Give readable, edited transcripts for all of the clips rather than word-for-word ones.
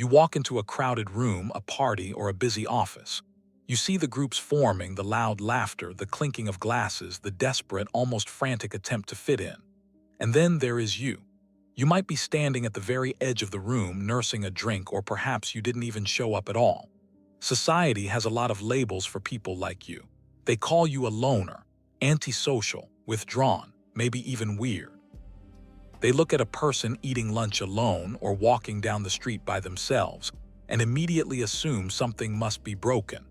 You walk into a crowded room, a party, or a busy office. You see the groups forming, the loud laughter, the clinking of glasses, the desperate, almost frantic attempt to fit in. And then there is you. You might be standing at the very edge of the room, nursing a drink, or perhaps you didn't even show up at all. Society has a lot of labels for people like you. They call you a loner, antisocial, withdrawn, maybe even weird. They look at a person eating lunch alone or walking down the street by themselves and immediately assume something must be broken.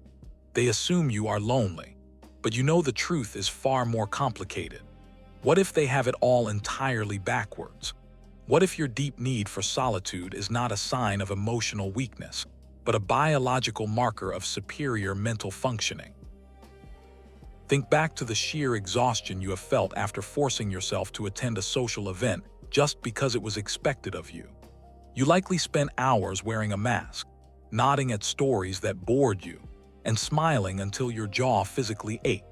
They assume you are lonely. But you know the truth is far more complicated. What if they have it all entirely backwards? What if your deep need for solitude is not a sign of emotional weakness, but a biological marker of superior mental functioning? Think back to the sheer exhaustion you have felt after forcing yourself to attend a social event just because it was expected of you. You likely spent hours wearing a mask, nodding at stories that bored you, and smiling until your jaw physically ached.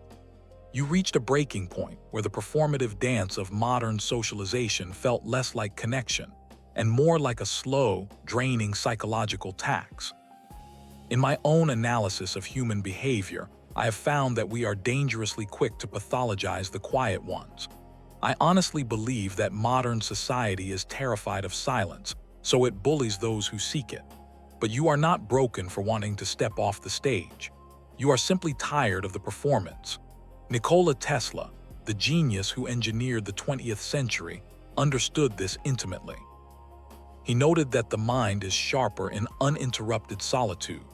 You reached a breaking point where the performative dance of modern socialization felt less like connection and more like a slow, draining psychological tax. In my own analysis of human behavior, I have found that we are dangerously quick to pathologize the quiet ones. I honestly believe that modern society is terrified of silence, so it bullies those who seek it. But you are not broken for wanting to step off the stage. You are simply tired of the performance. Nikola Tesla, the genius who engineered the 20th century, understood this intimately. He noted that the mind is sharper in uninterrupted solitude,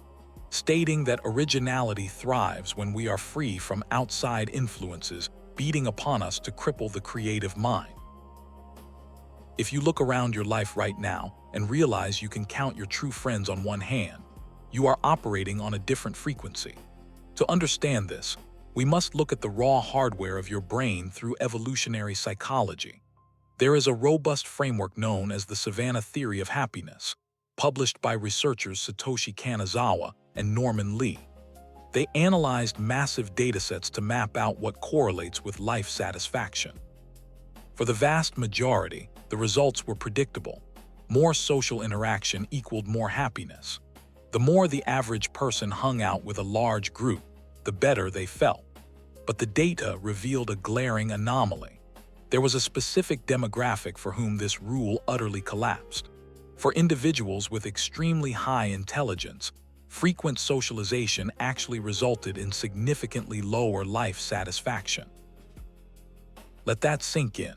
stating that originality thrives when we are free from outside influences beating upon us to cripple the creative mind. If you look around your life right now and realize you can count your true friends on one hand, you are operating on a different frequency. To understand this, we must look at the raw hardware of your brain through evolutionary psychology. There is a robust framework known as the Savanna Theory of Happiness, published by researchers Satoshi Kanazawa and Norman Lee. They analyzed massive datasets to map out what correlates with life satisfaction. For the vast majority, the results were predictable. More social interaction equaled more happiness. The more the average person hung out with a large group, the better they felt. But the data revealed a glaring anomaly. There was a specific demographic for whom this rule utterly collapsed. For individuals with extremely high intelligence, frequent socialization actually resulted in significantly lower life satisfaction. Let that sink in.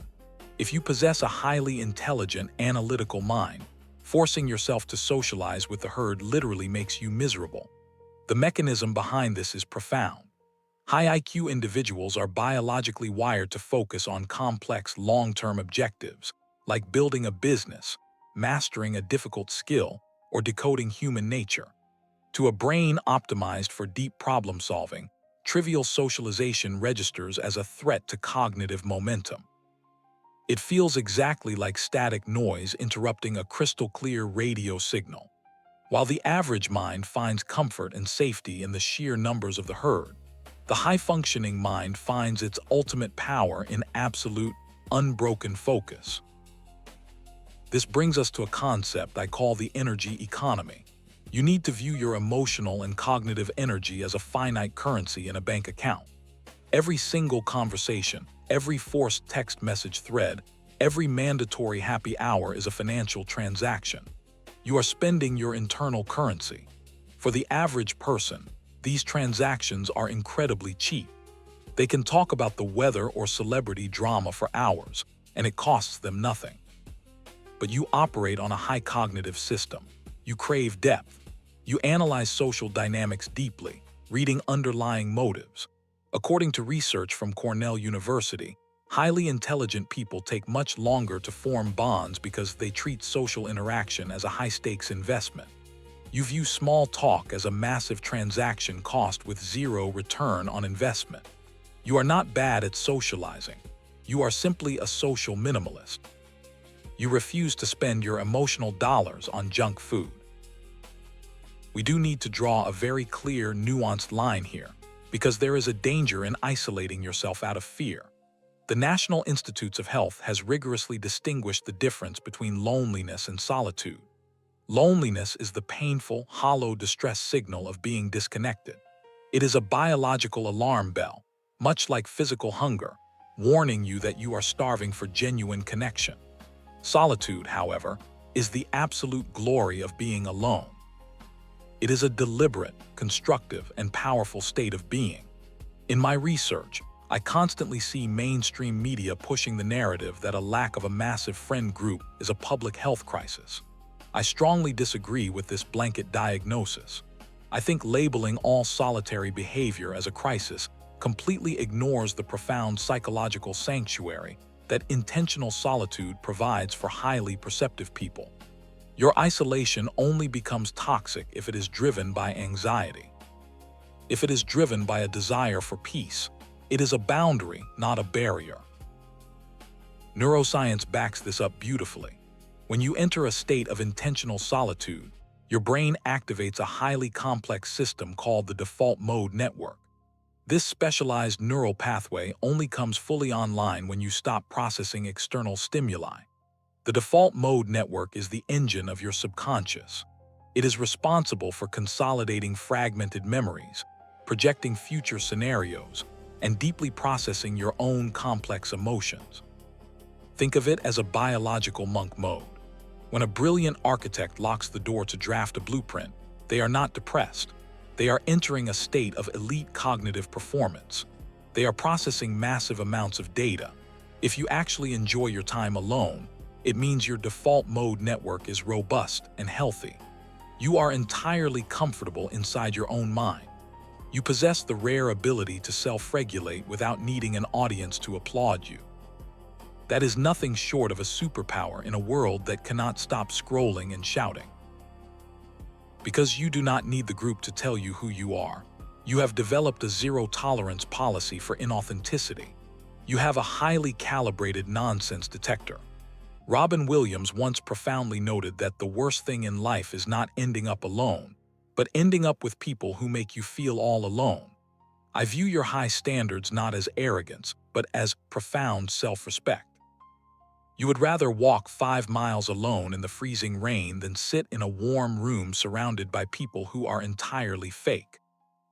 If you possess a highly intelligent, analytical mind, forcing yourself to socialize with the herd literally makes you miserable. The mechanism behind this is profound. High IQ individuals are biologically wired to focus on complex long-term objectives, like building a business, mastering a difficult skill, or decoding human nature. To a brain optimized for deep problem-solving, trivial socialization registers as a threat to cognitive momentum. It feels exactly like static noise interrupting a crystal-clear radio signal. While the average mind finds comfort and safety in the sheer numbers of the herd, the high-functioning mind finds its ultimate power in absolute, unbroken focus. This brings us to a concept I call the energy economy. You need to view your emotional and cognitive energy as a finite currency in a bank account. Every single conversation, every forced text message thread, every mandatory happy hour is a financial transaction. You are spending your internal currency. For the average person, these transactions are incredibly cheap. They can talk about the weather or celebrity drama for hours, and it costs them nothing. But you operate on a high cognitive system. You crave depth. You analyze social dynamics deeply, reading underlying motives. According to research from Cornell University, highly intelligent people take much longer to form bonds because they treat social interaction as a high-stakes investment. You view small talk as a massive transaction cost with zero return on investment. You are not bad at socializing. You are simply a social minimalist. You refuse to spend your emotional dollars on junk food. We do need to draw a very clear, nuanced line here, because there is a danger in isolating yourself out of fear. The National Institutes of Health has rigorously distinguished the difference between loneliness and solitude. Loneliness is the painful, hollow distress signal of being disconnected. It is a biological alarm bell, much like physical hunger, warning you that you are starving for genuine connection. Solitude, however, is the absolute glory of being alone. It is a deliberate, constructive, and powerful state of being. In my research, I constantly see mainstream media pushing the narrative that a lack of a massive friend group is a public health crisis. I strongly disagree with this blanket diagnosis. I think labeling all solitary behavior as a crisis completely ignores the profound psychological sanctuary that intentional solitude provides for highly perceptive people. Your isolation only becomes toxic if it is driven by anxiety. If it is driven by a desire for peace, it is a boundary, not a barrier. Neuroscience backs this up beautifully. When you enter a state of intentional solitude, your brain activates a highly complex system called the default mode network. This specialized neural pathway only comes fully online when you stop processing external stimuli. The default mode network is the engine of your subconscious. It is responsible for consolidating fragmented memories, projecting future scenarios, and deeply processing your own complex emotions. Think of it as a biological monk mode. When a brilliant architect locks the door to draft a blueprint, they are not depressed. They are entering a state of elite cognitive performance. They are processing massive amounts of data. If you actually enjoy your time alone, it means your default mode network is robust and healthy. You are entirely comfortable inside your own mind. You possess the rare ability to self-regulate without needing an audience to applaud you. That is nothing short of a superpower in a world that cannot stop scrolling and shouting. Because you do not need the group to tell you who you are, you have developed a zero-tolerance policy for inauthenticity. You have a highly calibrated nonsense detector. Robin Williams once profoundly noted that the worst thing in life is not ending up alone, but ending up with people who make you feel all alone. I view your high standards not as arrogance, but as profound self-respect. You would rather walk 5 miles alone in the freezing rain than sit in a warm room surrounded by people who are entirely fake.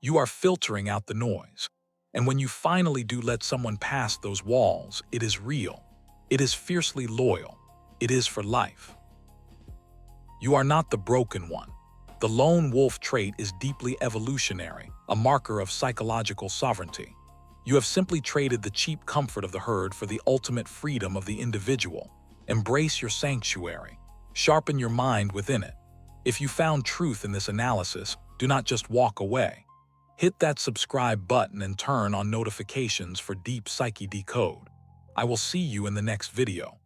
You are filtering out the noise. And when you finally do let someone pass those walls, it is real. It is fiercely loyal. It is for life. You are not the broken one. The lone wolf trait is deeply evolutionary, a marker of psychological sovereignty. You have simply traded the cheap comfort of the herd for the ultimate freedom of the individual. Embrace your sanctuary. Sharpen your mind within it. If you found truth in this analysis, do not just walk away. Hit that subscribe button and turn on notifications for Deep Psyche Decode. I will see you in the next video.